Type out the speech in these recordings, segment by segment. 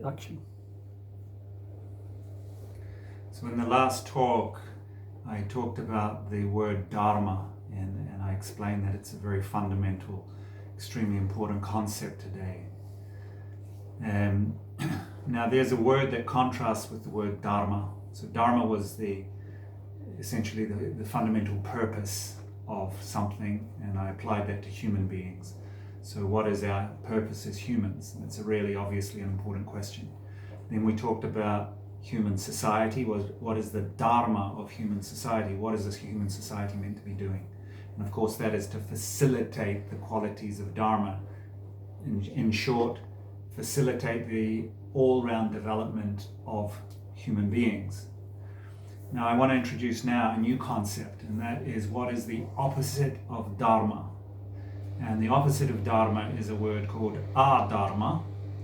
Action. So in the last talk, I talked about the word Dharma, and I explained that it's a very fundamental, extremely important concept today. Now there's a word that contrasts with the word Dharma. So Dharma was essentially the fundamental purpose of something, and I applied that to human beings. So what is our purpose as humans? That's a really obviously an important question. Then we talked about human society. What is the Dharma of human society? What is this human society meant to be doing? And of course that is to facilitate the qualities of Dharma. In short, facilitate the all-round development of human beings. Now I want to introduce now a new concept, and that is what is the opposite of Dharma. And the opposite of Dharma is a word called Adharma,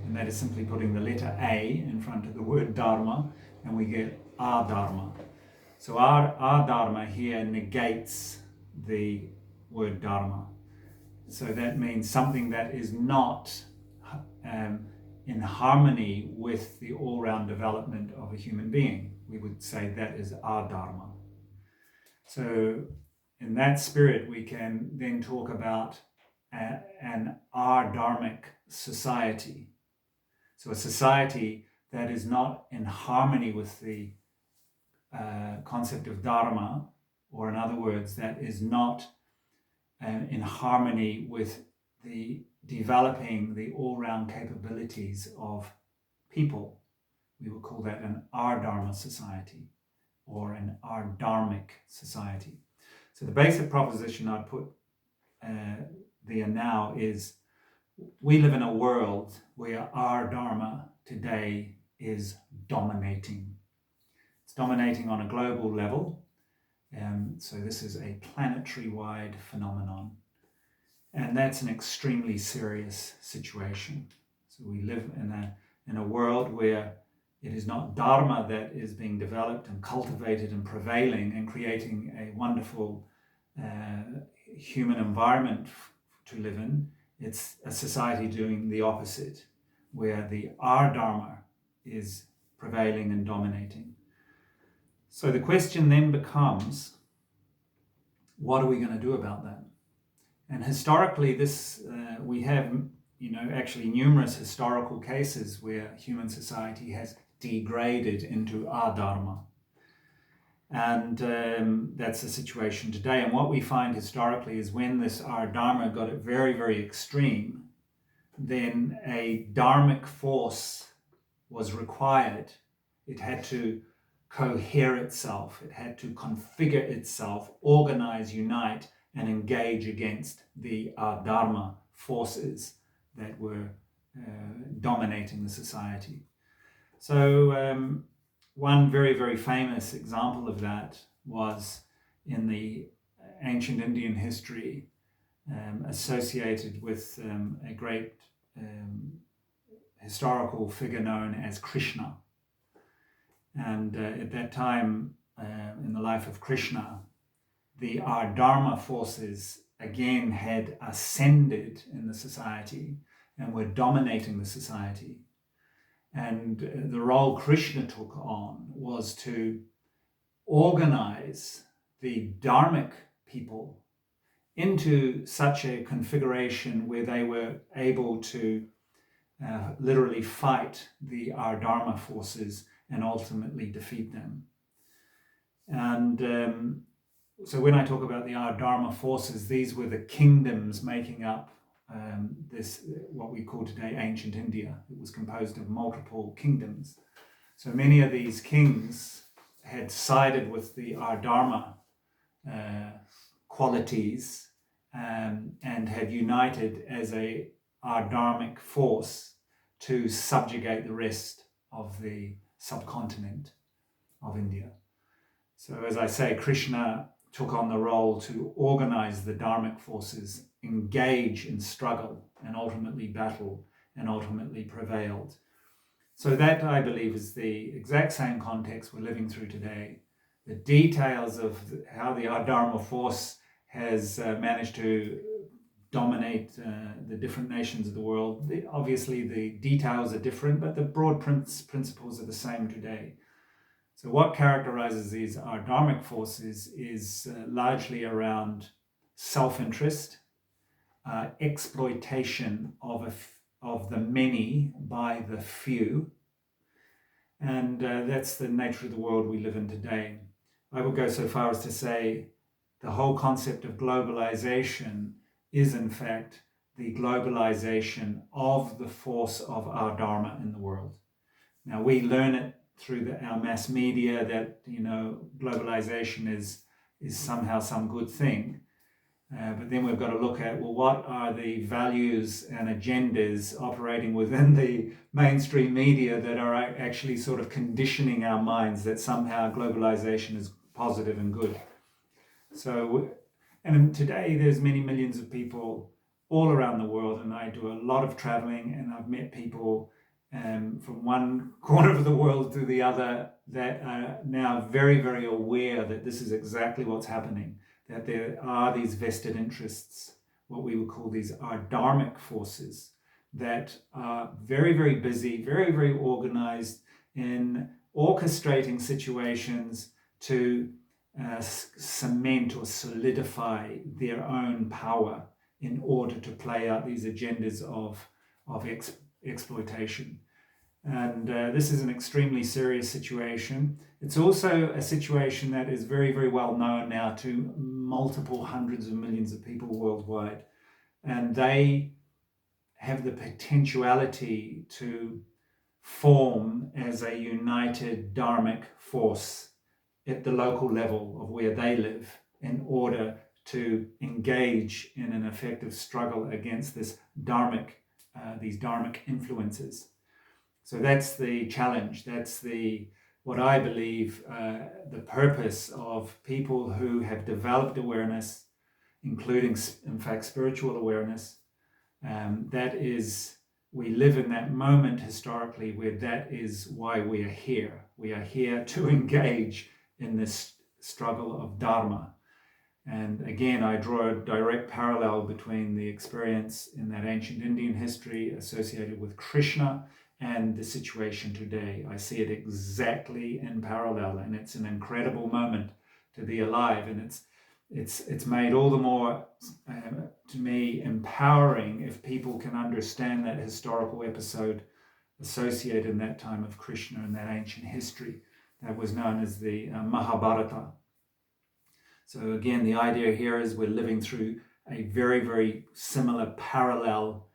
and that is simply putting the letter A in front of the word Dharma, and we get Adharma. So Adharma here negates the word Dharma. So that means something that is not in harmony with the all-round development of a human being. We would say that is Adharma. So in that spirit, we can then talk about an adharmic society. So a society that is not in harmony with the concept of Dharma, or in other words, that is not in harmony with the developing the all-round capabilities of people. We would call that an adharma society or an adharmic society. So the basic proposition I'd put there now is we live in a world where our Dharma today is dominating. It's dominating on a global level. So this is a planetary-wide phenomenon. And that's an extremely serious situation. So we live in a world where it is not Dharma that is being developed and cultivated and prevailing and creating a wonderful human environment to live in. It's a society doing the opposite, where the Dharma is prevailing and dominating. So the question then becomes, what are we going to do about that? And historically, we have, actually numerous historical cases where human society has degraded into adharma. And that's the situation today. And what we find historically is when this adharma got it very, very extreme, then a dharmic force was required. It had to cohere itself. It had to configure itself, organize, unite, and engage against the adharma forces that were dominating the society. So one very, very famous example of that was in the ancient Indian history associated with a great historical figure known as Krishna. And at that time, in the life of Krishna, the adharma forces again had ascended in the society and were dominating the society. And the role Krishna took on was to organize the dharmic people into such a configuration where they were able to literally fight the adharma forces and ultimately defeat them. And so when I talk about the adharma forces, these were the kingdoms making up this, what we call today ancient India. It was composed of multiple kingdoms. So many of these kings had sided with the adharma qualities and had united as a adharmic force to subjugate the rest of the subcontinent of India. So as I say, Krishna took on the role to organize the dharmic forces, engage in struggle, and ultimately battle, and ultimately prevailed. So that, I believe, is the exact same context we're living through today. The details of how the adharma force has managed to dominate the different nations of the world. Obviously, the details are different, but the broad principles are the same today. So what characterizes these adharmic forces is largely around self-interest, exploitation of the many by the few, and that's the nature of the world we live in today. I would go so far as to say the whole concept of globalization is in fact the globalization of the force of our Dharma in the world. Now we learn it through our mass media that, you know, globalization is somehow some good thing. But then we've got to look at, well, what are the values and agendas operating within the mainstream media that are actually sort of conditioning our minds that somehow globalization is positive and good. So, and today there's many millions of people all around the world, and I do a lot of traveling, and I've met people from one corner of the world to the other that are now very, very aware that this is exactly what's happening, that there are these vested interests, what we would call these adharmic forces, that are very, very busy, very, very organized in orchestrating situations to cement or solidify their own power in order to play out these agendas of exploitation. And this is an extremely serious situation. It's also a situation that is very, very well known now to multiple hundreds of millions of people worldwide. And they have the potentiality to form as a united dharmic force at the local level of where they live in order to engage in an effective struggle against these dharmic influences. So that's the challenge. That's what I believe the purpose of people who have developed awareness, including, in fact, spiritual awareness. That is, we live in that moment historically where that is why we are here. We are here to engage in this struggle of Dharma. And again, I draw a direct parallel between the experience in that ancient Indian history associated with Krishna and the situation today. I see it exactly in parallel, and it's an incredible moment to be alive. And it's made all the more, to me, empowering if people can understand that historical episode associated in that time of Krishna and that ancient history that was known as the Mahabharata. So again, the idea here is we're living through a very, very similar parallel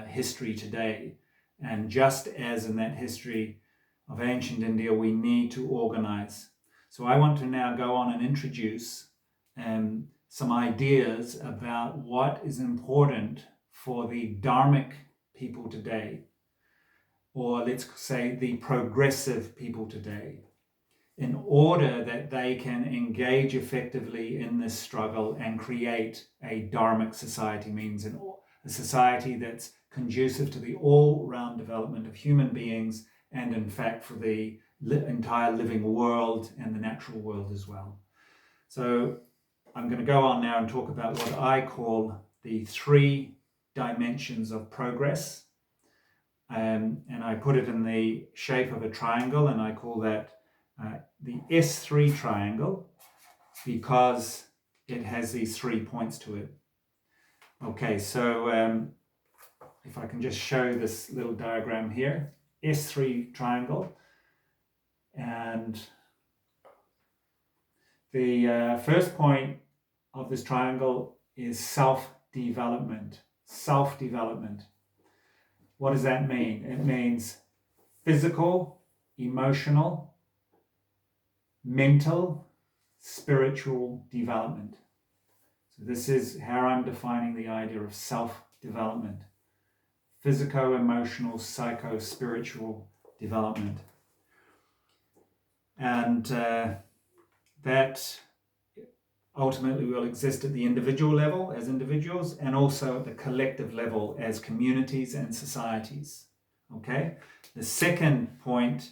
history today. And just as in that history of ancient India, we need to organize. So I want to now go on and introduce some ideas about what is important for the Dharmic people today, or let's say the progressive people today, in order that they can engage effectively in this struggle and create a Dharmic society, means a society that's conducive to the all-round development of human beings and, in fact, for the entire living world and the natural world as well. So I'm going to go on now and talk about what I call the 3 dimensions of progress. And I put it in the shape of a triangle, and I call that the S3 triangle because it has these 3 points to it. Okay, so if I can just show this little diagram here, S3 triangle, and the first point of this triangle is self-development. Self-development. What does that mean? It means physical, emotional, mental, spiritual development. So this is how I'm defining the idea of self-development. Physico, emotional, psycho, spiritual development. And that ultimately will exist at the individual level as individuals and also at the collective level as communities and societies. Okay? The second point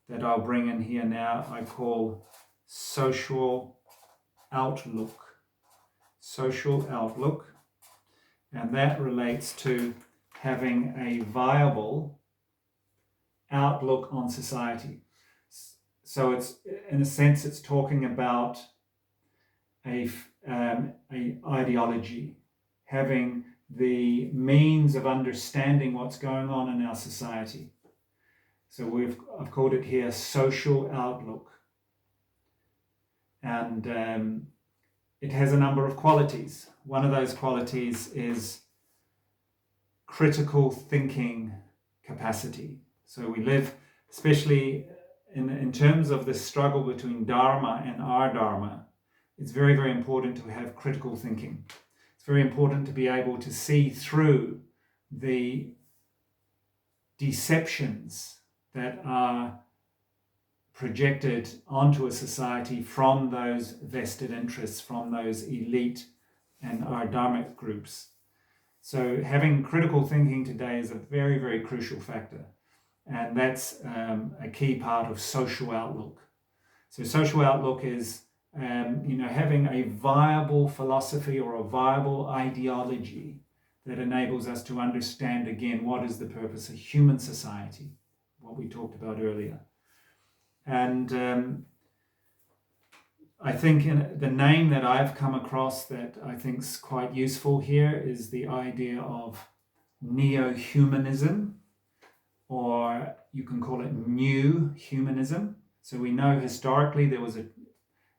that I'll bring in here now I call social outlook. Social outlook. and that relates to having a viable outlook on society. So it's, in a sense, it's talking about a ideology, having the means of understanding what's going on in our society. So I've called it here social outlook. And it has a number of qualities. One of those qualities is critical thinking capacity. So we live, especially in terms of the struggle between Dharma and Adharma, it's very, very important to have critical thinking. It's very important to be able to see through the deceptions that are projected onto a society from those vested interests, from those elite and adharmic groups. So having critical thinking today is a very, very crucial factor. And that's a key part of social outlook. So social outlook is having a viable philosophy or a viable ideology that enables us to understand, again, what is the purpose of human society, what we talked about earlier. And I think the name that I've come across that I think is quite useful here is the idea of neo-humanism, or you can call it new humanism. So we know historically there was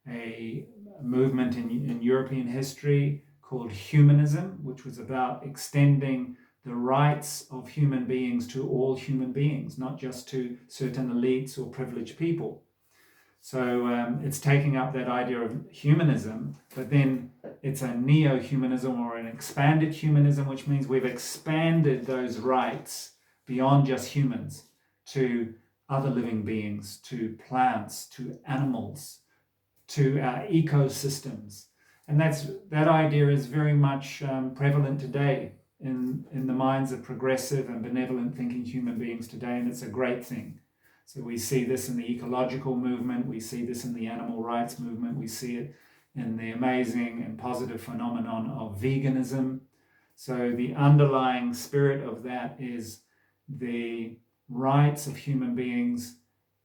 a movement in European history called humanism, which was about extending the rights of human beings to all human beings, not just to certain elites or privileged people. So it's taking up that idea of humanism, but then it's a neo-humanism or an expanded humanism, which means we've expanded those rights beyond just humans to other living beings, to plants, to animals, to our ecosystems. And that idea is very much prevalent today in the minds of progressive and benevolent thinking human beings today, and it's a great thing. So we see this in the ecological movement, we see this in the animal rights movement, we see it in the amazing and positive phenomenon of veganism. So the underlying spirit of that is the rights of human beings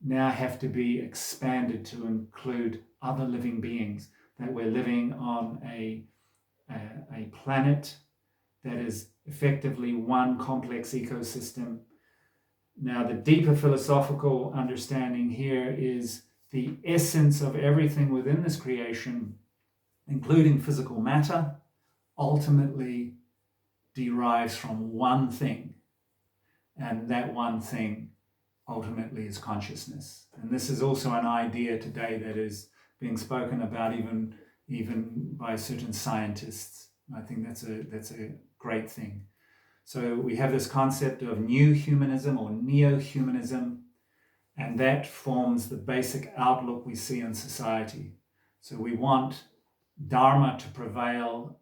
now have to be expanded to include other living beings, that we're living on a planet that is effectively one complex ecosystem. Now, the deeper philosophical understanding here is the essence of everything within this creation, including physical matter, ultimately derives from one thing. And that one thing ultimately is consciousness. And this is also an idea today that is being spoken about even by certain scientists. I think that's a great thing. So we have this concept of new humanism or neo-humanism, and that forms the basic outlook we see in society. So we want Dharma to prevail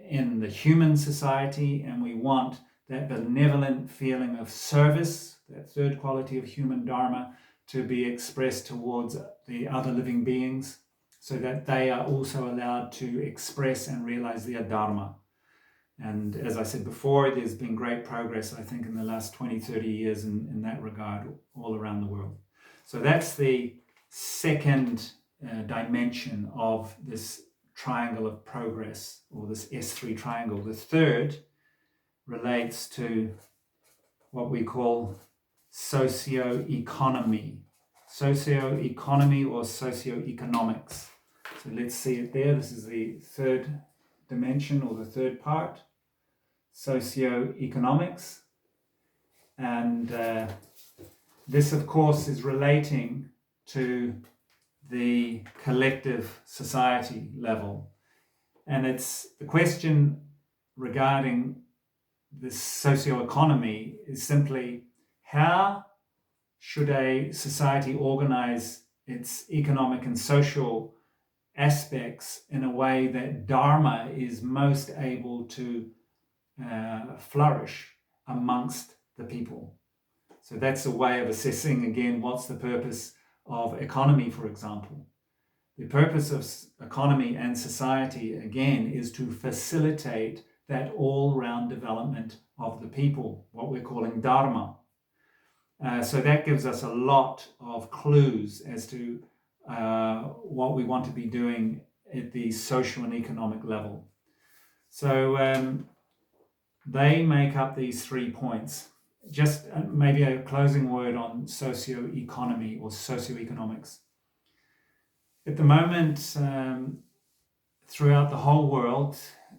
in the human society, and we want that benevolent feeling of service, that third quality of human Dharma, to be expressed towards the other living beings, so that they are also allowed to express and realize their Dharma. And as I said before, there's been great progress, I think, in the last 20, 30 years in that regard all around the world. So that's the second dimension of this triangle of progress, or this S3 triangle. The third relates to what we call socio-economy. Socio-economy or socio-economics. So let's see it there. This is the third dimension, or the third part. Socio-economics. And this, of course, is relating to the collective society level. And it's the question regarding this socio-economy is simply, how should a society organize its economic and social aspects in a way that Dharma is most able to flourish amongst the people? So that's a way of assessing, again, what's the purpose of economy, for example. The purpose of economy and society, again, is to facilitate that all-round development of the people, what we're calling Dharma. So that gives us a lot of clues as to what we want to be doing at the social and economic level. So they make up these 3 points. Just maybe a closing word on socio-economy or socioeconomics. At the moment, throughout the whole world,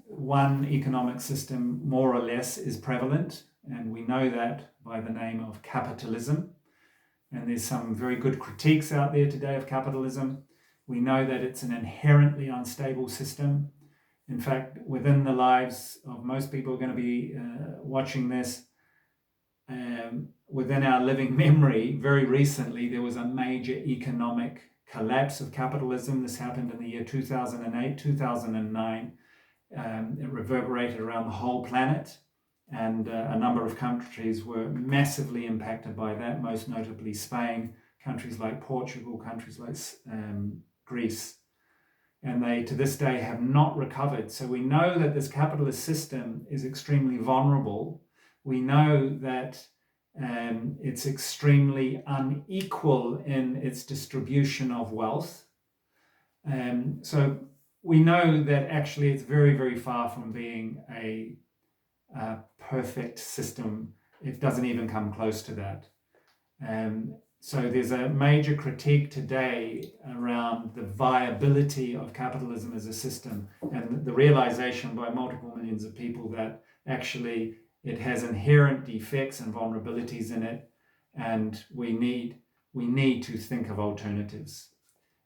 one economic system, more or less, is prevalent, and we know that by the name of capitalism. And there's some very good critiques out there today of capitalism. We know that it's an inherently unstable system. In fact, within the lives of most people who are going to be watching this, within our living memory, very recently, there was a major economic collapse of capitalism. This happened in the year 2008, 2009. It reverberated around the whole planet, and a number of countries were massively impacted by that, most notably Spain, countries like Portugal, countries like Greece. And they, to this day, have not recovered. So we know that this capitalist system is extremely vulnerable. We know that it's extremely unequal in its distribution of wealth. So we know that actually it's very, very far from being a perfect system. It doesn't even come close to that. So there's a major critique today around the viability of capitalism as a system, and the realization by multiple millions of people that actually it has inherent defects and vulnerabilities in it, and we need to think of alternatives.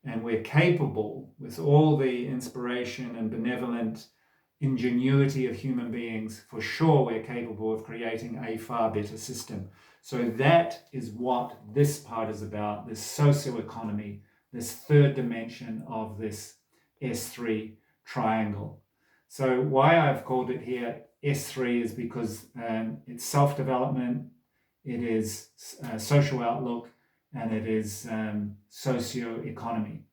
And we're capable, with all the inspiration and benevolent ingenuity of human beings, for sure we're capable of creating a far better system. So that is what this part is about, this socio-economy, this third dimension of this S3 triangle. So why I've called it here S3 is because it's self-development, it is social outlook, and it is socio-economy.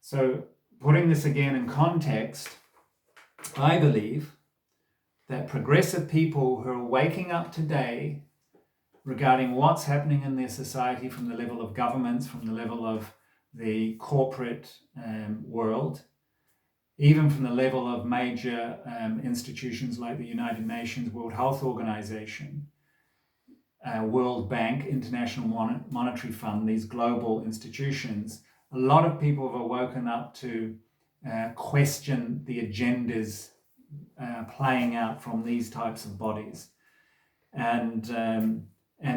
So putting this again in context, I believe that progressive people who are waking up today regarding what's happening in their society from the level of governments, from the level of the corporate world, even from the level of major institutions like the United Nations, World Health Organization, World Bank, International Monetary Fund, these global institutions, a lot of people have woken up to question the agendas playing out from these types of bodies, and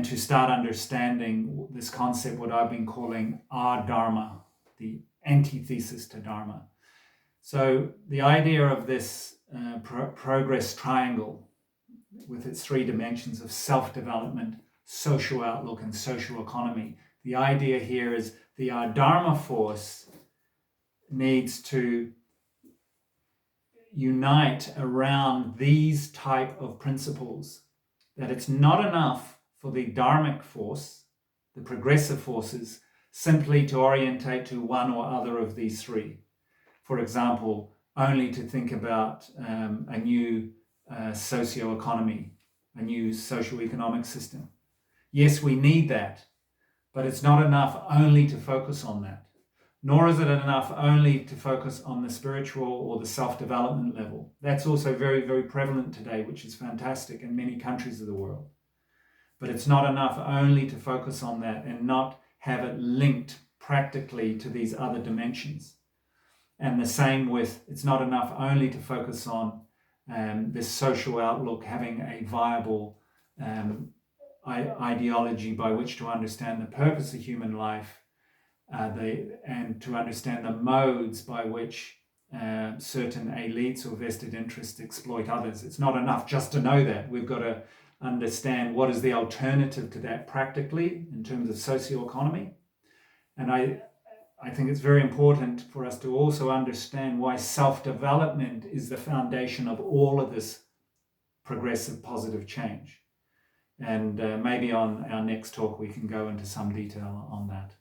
to start understanding this concept, what I've been calling Adharma, the antithesis to Dharma. So the idea of this progress triangle with its 3 dimensions of self-development, social outlook, and social economy, the idea here is the Adharma force needs to unite around these type of principles, that it's not enough for the Dharmic force, the progressive forces, simply to orientate to one or other of these 3. For example, only to think about a new socio-economy, a new socio-economic system. Yes, we need that, but it's not enough only to focus on that. Nor is it enough only to focus on the spiritual or the self-development level. That's also very, very prevalent today, which is fantastic in many countries of the world. But it's not enough only to focus on that and not have it linked practically to these other dimensions. And the same with, it's not enough only to focus on this social outlook, having a viable ideology by which to understand the purpose of human life, and to understand the modes by which certain elites or vested interests exploit others. It's not enough just to know that. We've got to understand what is the alternative to that practically in terms of socioeconomy. And I think it's very important for us to also understand why self-development is the foundation of all of this progressive positive change. And maybe on our next talk we can go into some detail on that.